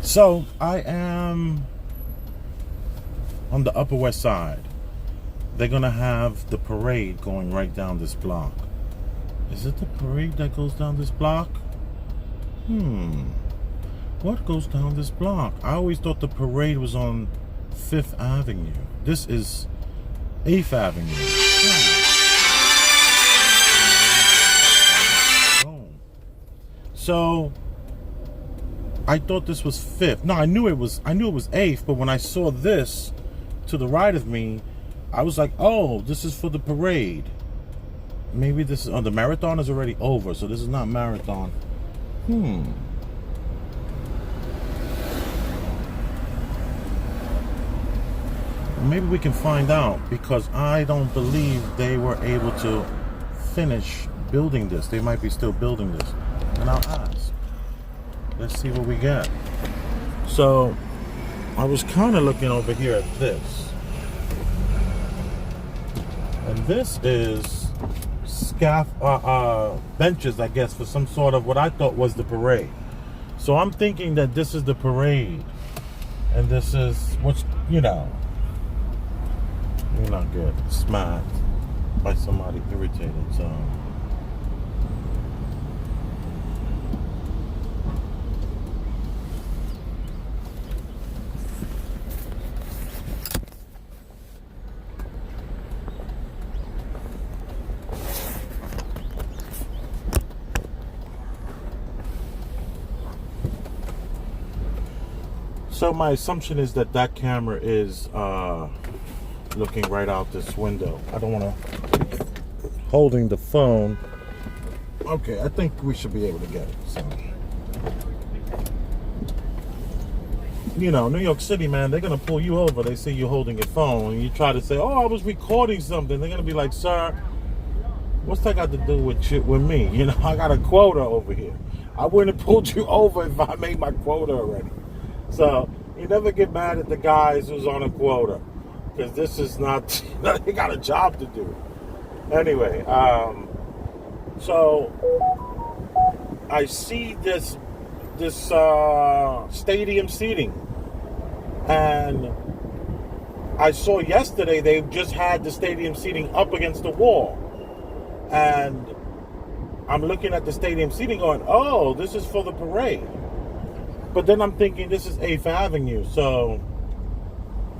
So I am on the Upper West Side. They're gonna have the parade going right down this block. Is it the parade that goes down this block? What goes down this block? I always thought the parade was on 5th Avenue. This is 8th Avenue. So I thought this was 5th. No, I knew it was 8th, but when I saw this to the right of me, I was like, oh, this is for the parade. Maybe this is, the marathon is already over, so this is not marathon. Maybe we can find out, because I don't believe they were able to finish building this. They might be still building this. And I'll ask. Let's see what we get. So, I was kind of looking over here at this. And this is benches, I guess, for some sort of what I thought was the parade. So I'm thinking that this is the parade. And this is what's, you're not good. Smacked by somebody irritated, so. So my assumption is that that camera is looking right out this window. I don't want to holding the phone. Okay, I think we should be able to get it. So, New York City, man, they're gonna pull you over. They see you holding your phone, and you try to say, "Oh, I was recording something." They're gonna be like, "Sir, what's that got to do with me? I got a quota over here. I wouldn't have pulled you over if I made my quota already." So you never get mad at the guys who's on a quota, because this is not, they got a job to do. Anyway, so I see this stadium seating, and I saw yesterday they just had the stadium seating up against the wall, and I'm looking at the stadium seating going, oh, this is for the parade. But then I'm thinking this is 8th Avenue, so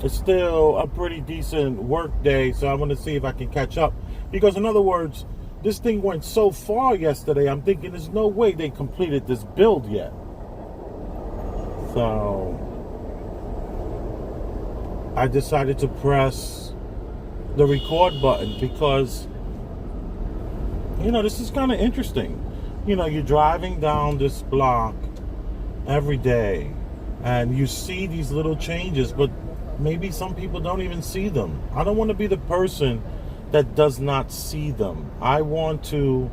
it's still a pretty decent work day, so I want to see if I can catch up. Because in other words, this thing went so far yesterday, I'm thinking there's no way they completed this build yet. So I decided to press the record button because, this is kind of interesting. You're driving down this block every day and you see these little changes, but maybe some people don't even see them. I don't want to be the person that does not see them. I want to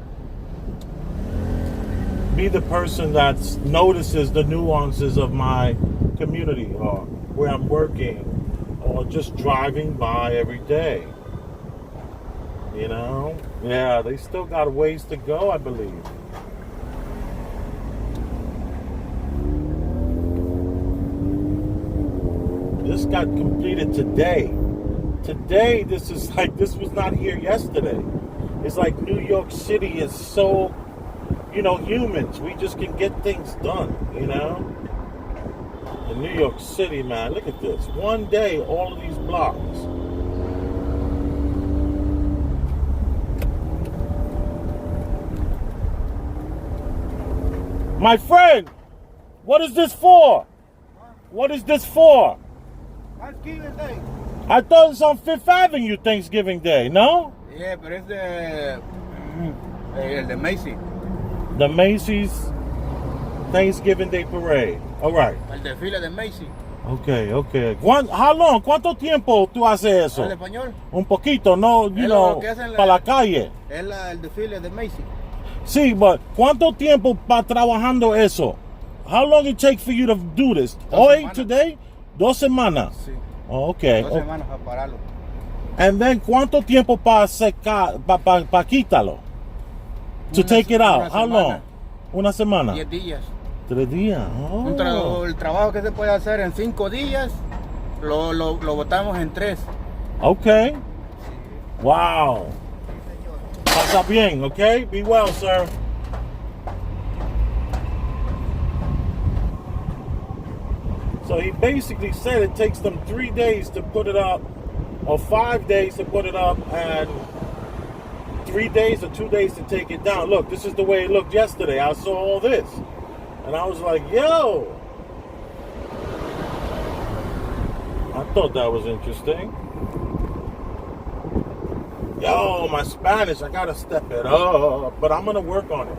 be the person that notices the nuances of my community or where I'm working or just driving by every day. Yeah, they still got a ways to go, I believe. This got completed today. Today, this was not here yesterday. It's like New York City is so, humans. We just can get things done, In New York City, man, look at this. One day, all of these blocks. My friend, what is this for? What is this for? Thanksgiving Day. I thought it's on 5th Avenue, Thanksgiving Day, no? Yeah, but it's the Macy's. The Macy's Thanksgiving Day Parade. All right. El desfile de Macy's. Okay. How long? ¿Cuánto tiempo tú haces eso? ¿El español? Un poquito, no, para la calle. Es el desfile de Macy's. Sí, but ¿cuánto tiempo para trabajando eso? How long it take for you to do this? Hoy, today? 2 semanas. Sí. Oh, okay. 2 semanas para pararlo. And then, ¿cuánto tiempo para secar, para quitarlo? To take it out. How long? Una semana. 10 días. 3 días. Oh. El trabajo que se puede hacer en 5 días, lo botamos en 3. Okay. Wow. Pasa bien, okay? Be well, sir. So he basically said it takes them 3 days to put it up, or 5 days to put it up, and 3 days or 2 days to take it down. Look, this is the way it looked yesterday. I saw all this. And I was like, yo. I thought that was interesting. Yo, my Spanish, I gotta step it up. But I'm gonna work on it.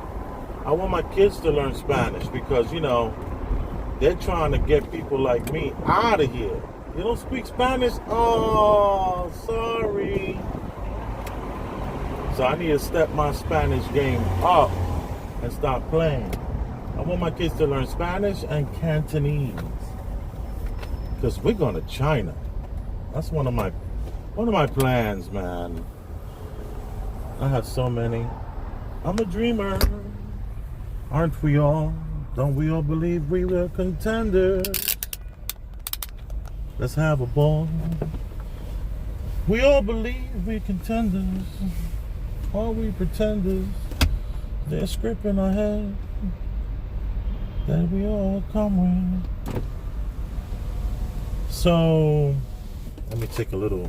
I want my kids to learn Spanish because, you know, they're trying to get people like me out of here. You don't speak Spanish? Oh, sorry. So I need to step my Spanish game up and start playing. I want my kids to learn Spanish and Cantonese. Because we're going to China. That's one of my plans, man. I have so many. I'm a dreamer. Aren't we all? Don't we all believe we were contenders? Let's have a ball. We all believe we're contenders. Are we pretenders? They're scripting our head that we all come with. So, let me take a little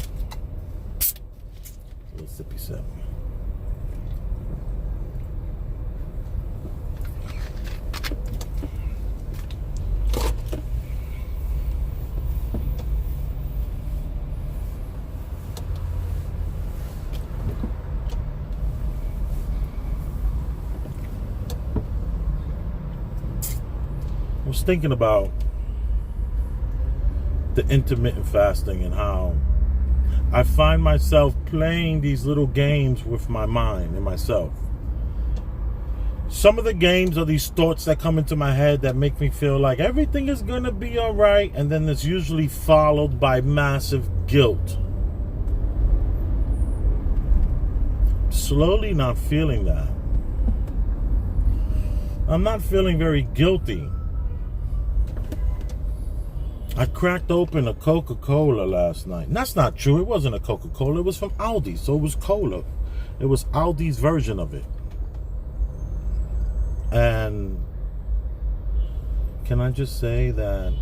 sippy sip. I was thinking about the intermittent fasting and how I find myself playing these little games with my mind and myself. Some of the games are these thoughts that come into my head that make me feel like everything is going to be all right, and then it's usually followed by massive guilt. Slowly not feeling that. I'm not feeling very guilty. I cracked open a Coca-Cola last night. And that's not true. It wasn't a Coca-Cola. It was from Aldi. So it was cola. It was Aldi's version of it. And can I just say that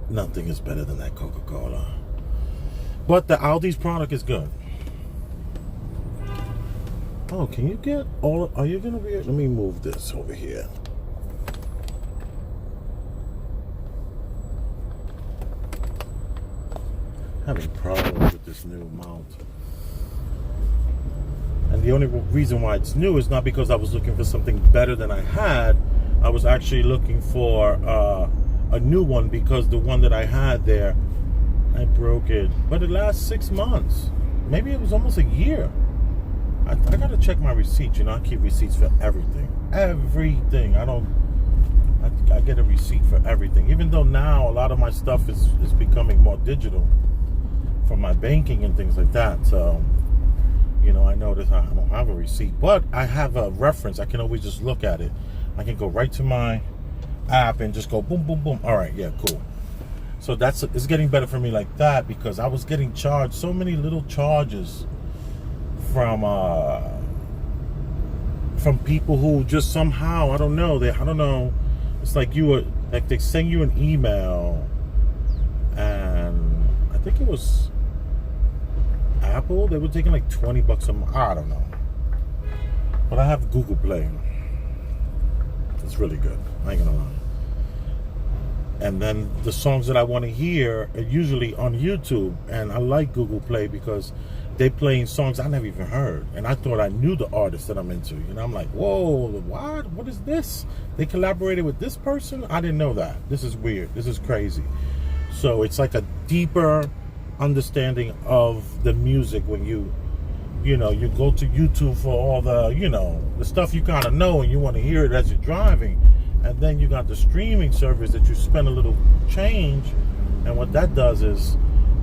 nothing is better than that Coca-Cola. But the Aldi's product is good. Oh, can you get all? Are you gonna be? Let me move this over here. Having problems with this new mount, and the only reason why it's new is not because I was looking for something better than I had. I was actually looking for a new one because the one that I had there, I broke it. But it lasts 6 months. Maybe it was almost a year. I gotta check my receipts. You know, I keep receipts for everything. Everything. I get a receipt for everything. Even though now a lot of my stuff is becoming more digital for my banking and things like that. So, you know, I notice I don't have a receipt. But I have a reference. I can always just look at it. I can go right to my app and just go boom, boom, boom. All right, yeah, cool. So it's getting better for me like that because I was getting charged so many little charges from people who just somehow I don't know. It's like they send you an email, and I think it was Apple. They were taking like $20 a month. I don't know, but I have Google Play. It's really good. I ain't gonna lie. And then the songs that I want to hear are usually on YouTube, and I like Google Play because they playing songs I never even heard, and I thought I knew the artist that I'm into. You know, I'm like, whoa, what? What is this? They collaborated with this person? I didn't know that. This is weird. This is crazy. So it's like a deeper understanding of the music when you go to YouTube for all the stuff you kind of know, and you want to hear it as you're driving. And then you got the streaming service that you spend a little change, and what that does is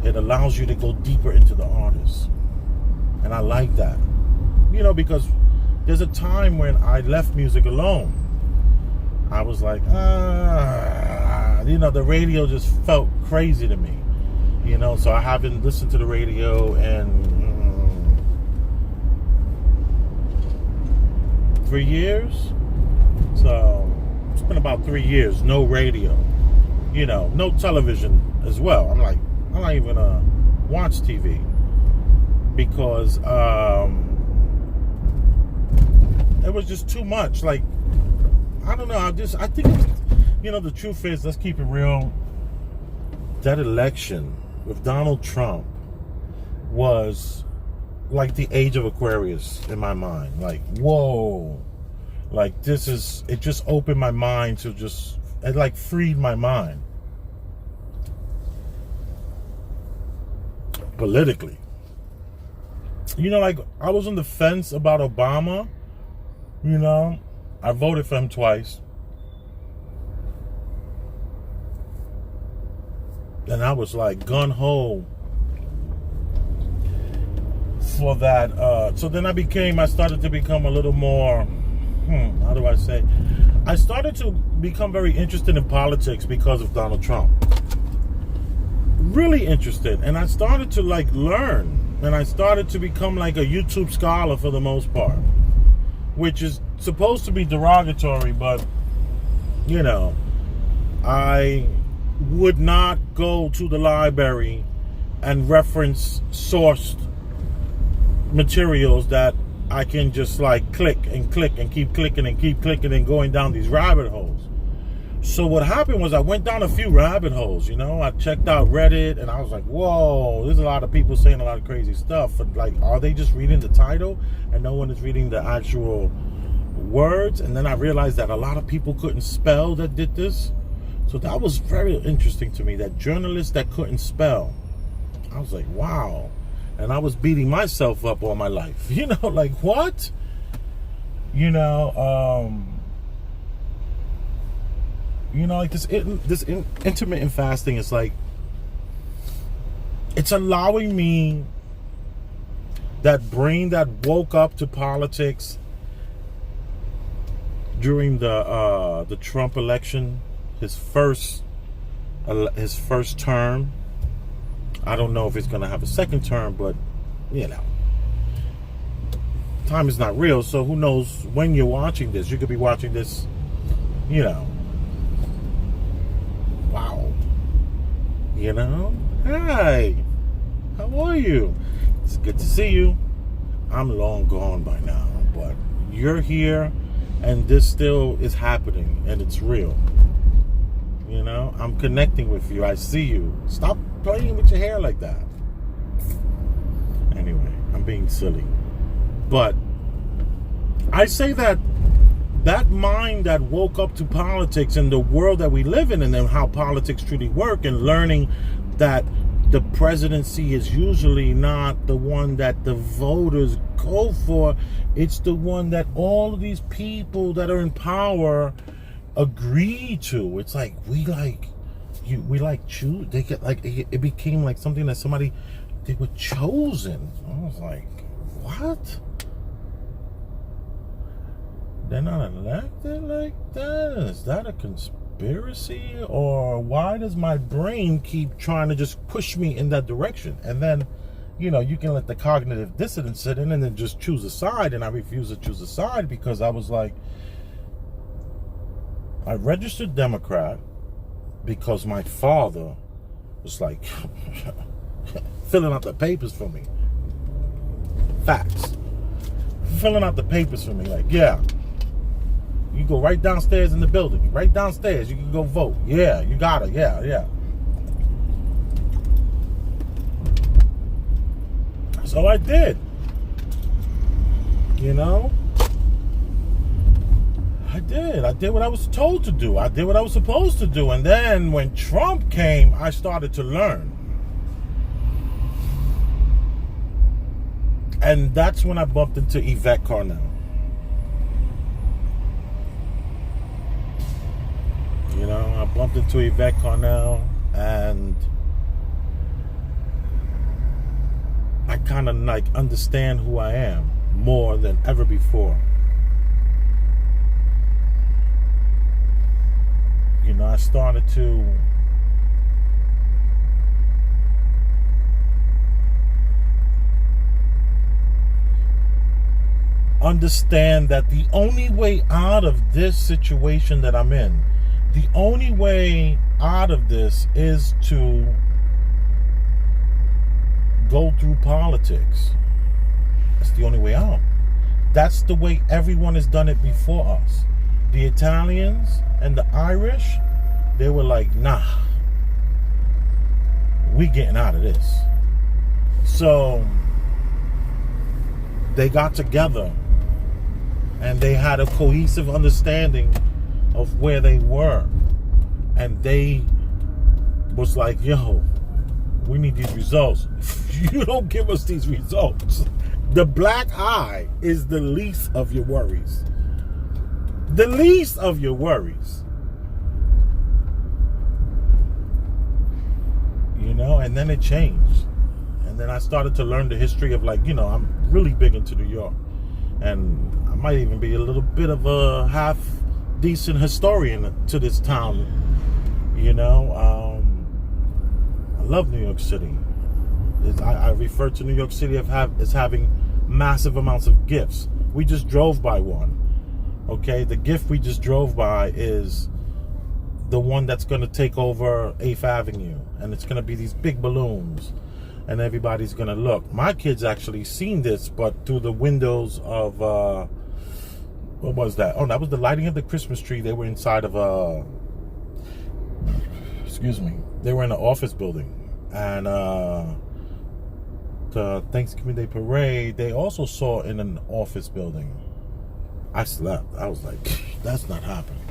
it allows you to go deeper into the artist. And I like that. Because there's a time when I left music alone. I was like, the radio just felt crazy to me. So I haven't listened to the radio in 3 years. So it's been about 3 years, no radio. No television as well. I'm not even gonna watch TV because it was just too much. Like, I don't know. I think the truth is, let's keep it real. That election with Donald Trump was like the age of Aquarius in my mind. Like, whoa. Like, it just opened my mind to it like freed my mind. Politically. Like, I was on the fence about Obama. I voted for him twice. And I was like gun-ho for that. So then I started to become a little more, how do I say? I started to become very interested in politics because of Donald Trump. Really interested. And I started to learn. And I started to become like a YouTube scholar for the most part. Which is supposed to be derogatory, but, I would not go to the library and reference sourced materials that I can just click and keep clicking and going down these rabbit holes. So what happened was I went down a few rabbit holes, I checked out Reddit and I was like, whoa, there's a lot of people saying a lot of crazy stuff. But are they just reading the title and no one is reading the actual words? And then I realized that a lot of people couldn't spell that did this. So that was very interesting to me, that journalists that couldn't spell. I was like, wow. And I was beating myself up all my life. Like, what? Like this intermittent fasting is like, it's allowing me, that brain that woke up to politics during the Trump election, his first term. I don't know if he's gonna have a second term, but time is not real, so who knows when you're watching this. You could be watching this, wow. Hi, how are you? It's good to see you. I'm long gone by now, but you're here and this still is happening and it's real. I'm connecting with you. I see you. Stop playing with your hair like that. Anyway, I'm being silly. But I say that mind that woke up to politics and the world that we live in and then how politics truly work, and learning that the presidency is usually not the one that the voters go for. It's the one that all of these people that are in power agree to. It's like we choose. They get it became like something that they were chosen. I was like, what? They're not elected like that? Is that a conspiracy? Or why does my brain keep trying to just push me in that direction? And then, you can let the cognitive dissonance sit in and then just choose a side. And I refuse to choose a side because I was like, I registered Democrat because my father was like filling out the papers for me. Facts. Filling out the papers for me. Like, yeah. You go right downstairs in the building. Right downstairs. You can go vote. Yeah, you got it. Yeah. So I did. I did what I was told to do. I did what I was supposed to do. And then when Trump came, I started to learn. And that's when I bumped into Yvette Carnell. I bumped into Yvette Carnell and I kind of like understand who I am more than ever before. You know, I started to understand that the only way out of this situation that I'm in, the only way out of this is to go through politics. That's the only way out. That's the way everyone has done it before us. The Italians and the Irish, they were like, nah, we getting out of this. So they got together and they had a cohesive understanding of where they were. And they was like, yo, we need these results. If you don't give us these results, the black eye is the least of your worries. The least of your worries. You know, and then it changed. And then I started to learn the history of, like, you know, I'm really big into New York. And I might even be a little bit of a half decent historian to this town. You know, I love New York City. I refer to New York City as having massive amounts of gifts. We just drove by one. Okay, the gift we just drove by is the one that's going to take over 8th Avenue. And it's going to be these big balloons. And everybody's going to look. My kids actually seen this, but through the windows of, what was that? Oh, that was the lighting of the Christmas tree. They were inside of they were in an office building. And the Thanksgiving Day parade, they also saw in an office building. I slept. I was like, that's not happening.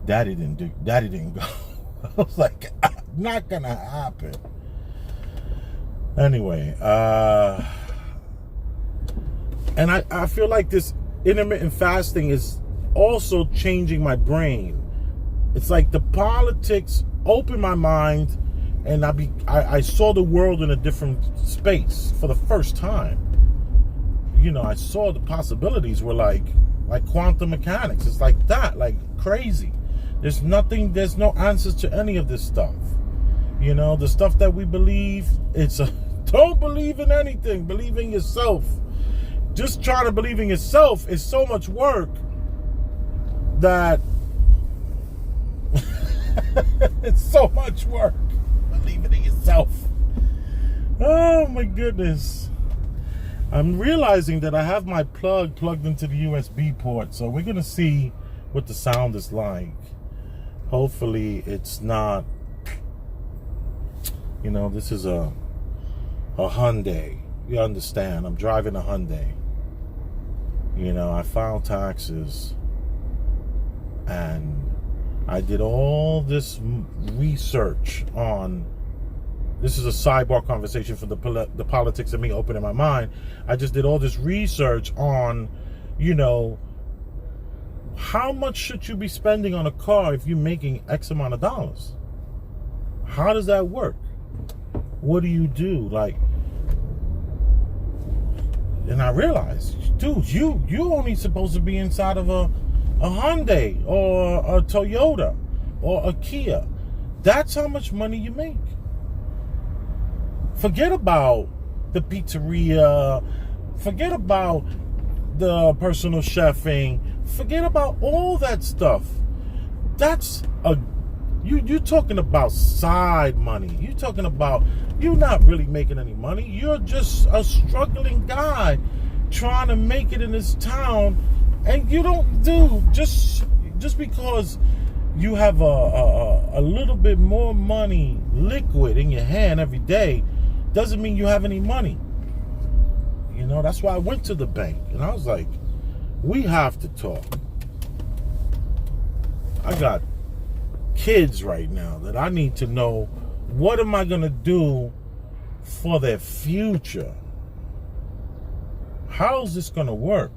Daddy didn't go. I was like, not gonna happen. Anyway, and I feel like this intermittent fasting is also changing my brain. It's like the politics opened my mind, and I saw the world in a different space for the first time. You know, I saw the possibilities were like quantum mechanics. It's like that, like crazy. There's no answers to any of this stuff. You know, the stuff that we believe, don't believe in anything. Believe in yourself. Just trying to believe in yourself is so much work that it's so much work. Believing in yourself. Oh my goodness. I'm realizing that I have my plug plugged into the USB port, so we're gonna see what the sound is like. Hopefully it's not, you know, this is a Hyundai. You understand, I'm driving a Hyundai. You know, I filed taxes and I did all this research on, this is a sidebar conversation for the politics of me opening my mind. I just did all this research on, you know, how much should you be spending on a car if you're making X amount of dollars? How does that work? What do you do? Like, and I realized, dude, you only supposed to be inside of a Hyundai or a Toyota or a Kia. That's how much money you make. Forget about the pizzeria. Forget about the personal chefing. Forget about all that stuff. That's you're talking about side money. You're talking about, you're not really making any money. You're just a struggling guy trying to make it in this town, and you don't do just because you have a little bit more money liquid in your hand every day doesn't mean you have any money. You know, that's why I went to the bank and I was like, we have to talk. I got kids right now that I need to know, what am I going to do for their future? How is this going to work?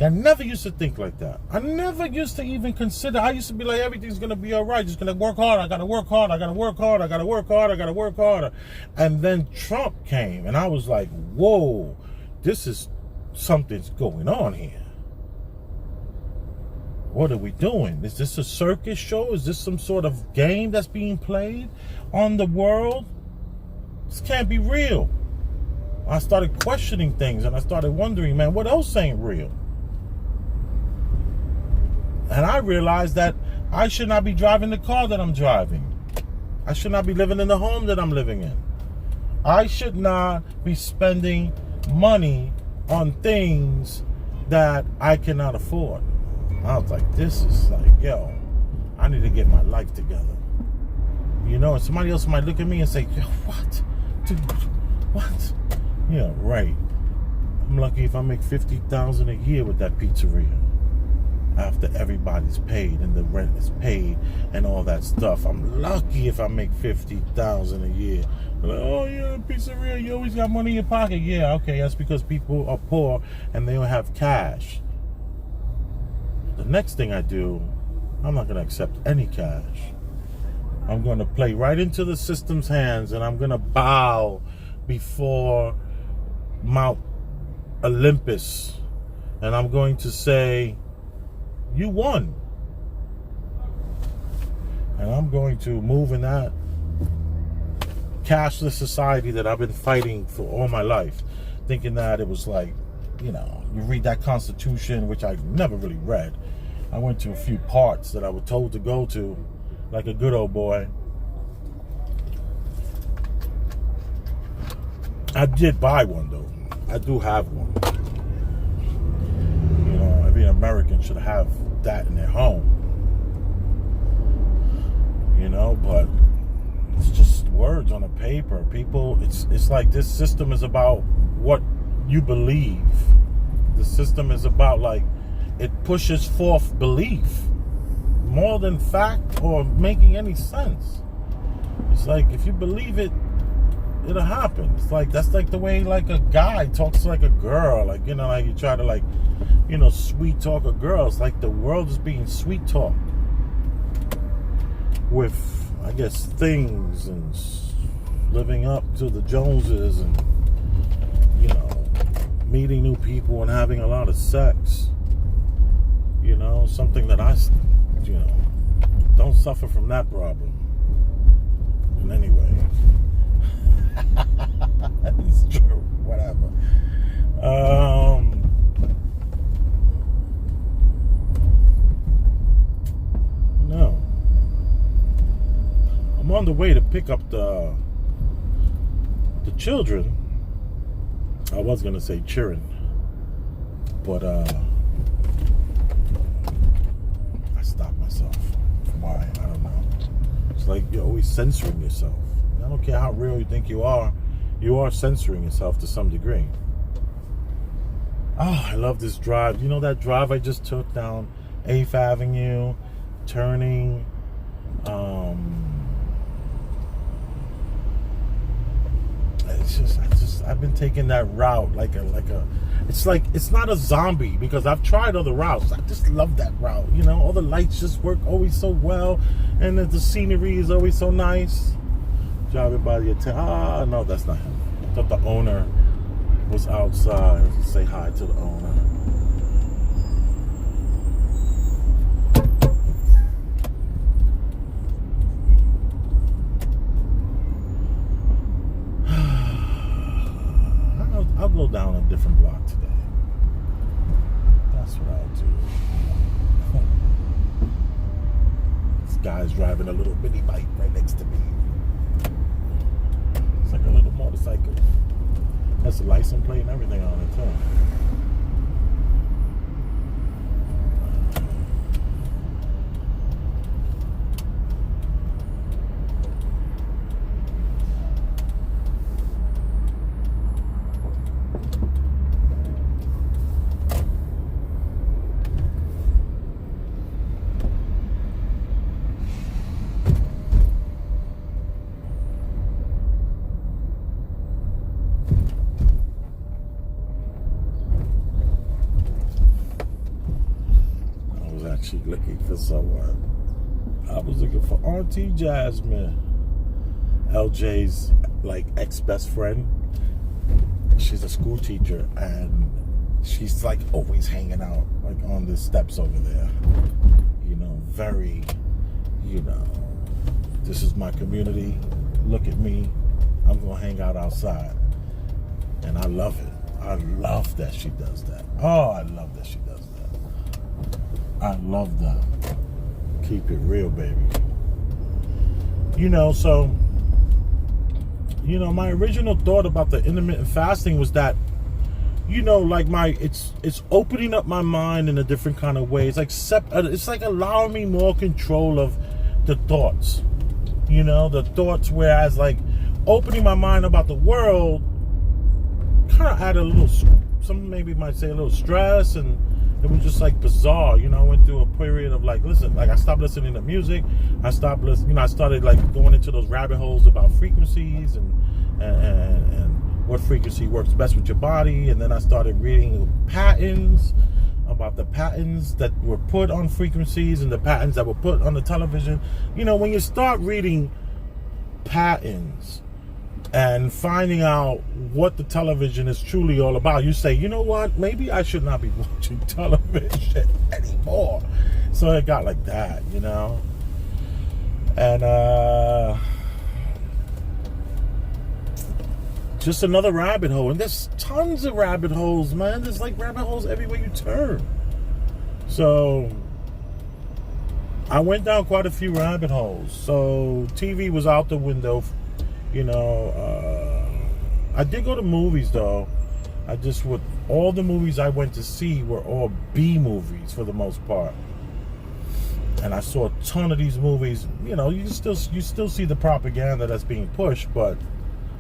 I never used to think like that. I never used to even consider. I used to be like, everything's going to be all right. Just going to work hard. I got to work hard. I got to work hard. I got to work hard. I got to work harder. And then Trump came, and I was like, whoa, something's going on here. What are we doing? Is this a circus show? Is this some sort of game that's being played on the world? This can't be real. I started questioning things, and I started wondering, man, what else ain't real? And I realized that I should not be driving the car that I'm driving. I should not be living in the home that I'm living in. I should not be spending money on things that I cannot afford. I was like, this is like, yo, I need to get my life together. You know, and somebody else might look at me and say, yo, what? Dude, what? Yeah, right. I'm lucky if I make $50,000 a year with that pizzeria. After everybody's paid and the rent is paid and all that stuff. I'm lucky if I make $50,000 a year. Like, oh yeah, pizzeria, you always got money in your pocket. Yeah, okay, that's because people are poor and they don't have cash. The next thing I do, I'm not going to accept any cash. I'm going to play right into the system's hands, and I'm going to bow before Mount Olympus, and I'm going to say, you won. And I'm going to move in that cashless society that I've been fighting for all my life, thinking that it was like, you know, you read that Constitution, which I never really read. I went to a few parts that I was told to go to, like a good old boy. I did buy one, though. I do have one. You know, every American should have that in their home. You know, but it's just words on a paper. People, it's like this system is about what you believe. The system is about, like, it pushes forth belief more than fact or making any sense. It's like, if you believe it, it'll happen. It's like, that's like the way, like, a guy talks like a girl. Like, you know, like you try to, like, you know, sweet talk a girl. It's like the world is being sweet talked with, I guess, things and living up to the Joneses and, you know, meeting new people and having a lot of sex. You know, something that I, you know, don't suffer from that problem. And anyway, it's true, whatever. No. I'm on the way to pick up the children. I was going to say children, but I stopped myself. Why? I don't know. It's like you're always censoring yourself. I don't care how real you think you are censoring yourself to some degree. Oh, I love this drive. You know that drive I just took down 8th Avenue, turning I've been taking that route it's not a zombie, because I've tried other routes. I just love that route. You know, all the lights just work always so well, and the scenery is always so nice. Driving by the no, that's not him. I thought the owner was outside. Let's say hi to the owner. I'll go down a different block today. That's what I'll do. This guy's driving a little mini bike right next to me. It's like a little motorcycle. Has a license plate and everything on it too. actually looking for someone. I was looking for Auntie Jasmine, LJ's like ex-best friend. She's a school teacher, and she's like always hanging out like on the steps over there. You know, very, you know, this is my community. Look at me. I'm gonna hang out outside, and I love it. I love that she does that. Oh, I love that she does that. I love that. Keep it real, baby. You know, so, you know, my original thought about the intermittent fasting was that, you know, like it's opening up my mind in a different kind of way. It's like allowing me more control of the thoughts. You know, the thoughts, whereas like opening my mind about the world kind of added a little, some maybe might say a little stress, and it was just like bizarre. You know, I went through a period of like, I stopped listening to music. I stopped listening, you know, I started like going into those rabbit holes about frequencies and what frequency works best with your body. And then I started reading patents about the patents that were put on frequencies and the patents that were put on the television. You know, when you start reading patents and finding out what the television is truly all about, you say, you know what, maybe I should not be watching television anymore. So it got like that, you know. And just another rabbit hole. And there's tons of rabbit holes, man. There's like rabbit holes everywhere you turn. So I went down quite a few rabbit holes. So TV was out the window. You know, I did go to movies though. All the movies I went to see were all B movies for the most part. And I saw a ton of these movies. You know, you still see the propaganda that's being pushed, but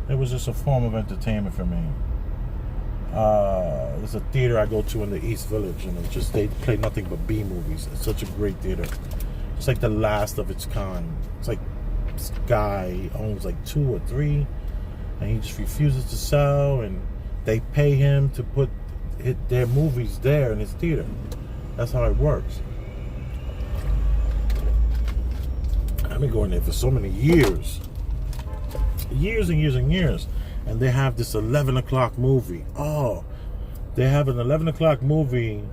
it was just a form of entertainment for me. There's a theater I go to in the East Village, and they play nothing but B movies. It's such a great theater. It's like the last of its kind. It's like this guy owns like 2 or 3, and he just refuses to sell, and they pay him to put their movies there in his theater. That's how it works. I've been going there for so many years. Years and years and years. And they have this 11 o'clock movie. Oh, they have an 11 o'clock movie.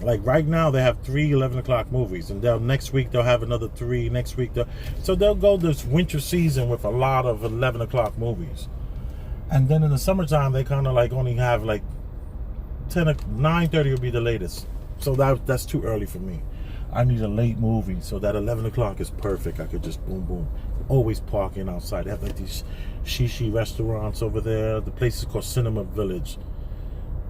Like right now they have 3 11 o'clock movies. And next week they'll have another 3. Next week so they'll go this winter season with a lot of 11 o'clock movies. And then in the summertime they kind of like only have like 9:30 will be the latest. So that's too early for me. I need a late movie, so that 11 o'clock is perfect. I could just boom, boom. Always parking outside. They have like these shishi restaurants over there. The place is called Cinema Village.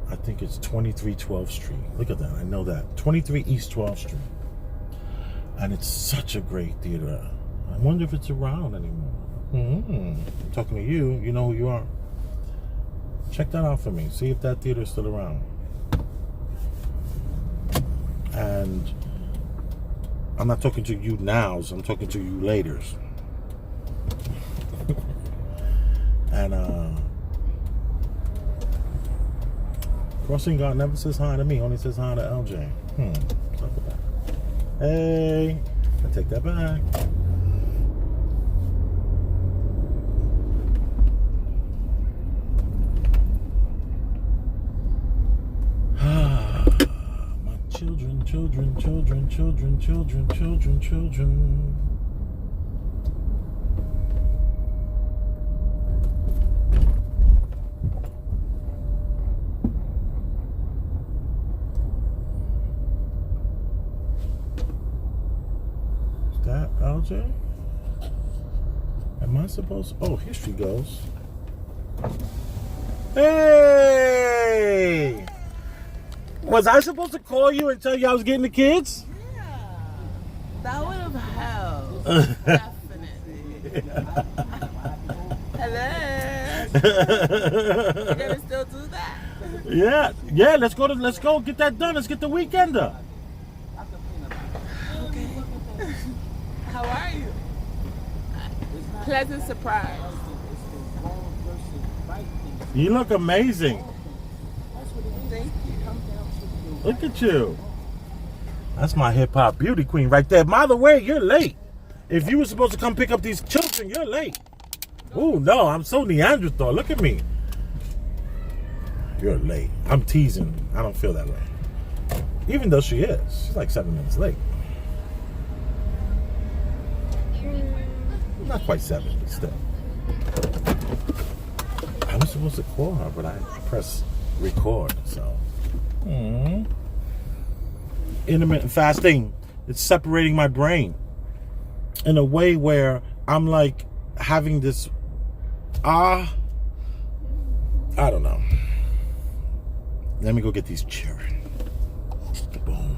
I think it's 23 12th Street. Look at that. I know that. 23 East 12th Street. And it's such a great theater. I wonder if it's around anymore. I'm talking to you. You know who you are. Check that out for me. See if that theater is still around. And I'm not talking to you nows, I'm talking to you laters. And Crossing Guard never says hi to me, only says hi to LJ. Talk about it. Hey, I take that back. Children. Is that LJ? Am I supposed to? Oh, here she goes. Hey! Was I supposed to call you and tell you I was getting the kids? That would have helped. Definitely. Hello. You gonna still do that? Yeah. Let's go get that done. Let's get the weekend up. Okay. How are you? Pleasant surprise. You look amazing. Thank you. Look at you. That's my hip-hop beauty queen right there. By the way, you're late. If you were supposed to come pick up these children, you're late. Ooh, no, I'm so Neanderthal. Look at me. You're late. I'm teasing. I don't feel that way. Even though she is. She's like 7 minutes late. Not quite 7, but still. I was supposed to call her, but I pressed record, so. Intermittent fasting. It's separating my brain in a way where I'm like having this I don't know. Let me go get these children. Boom.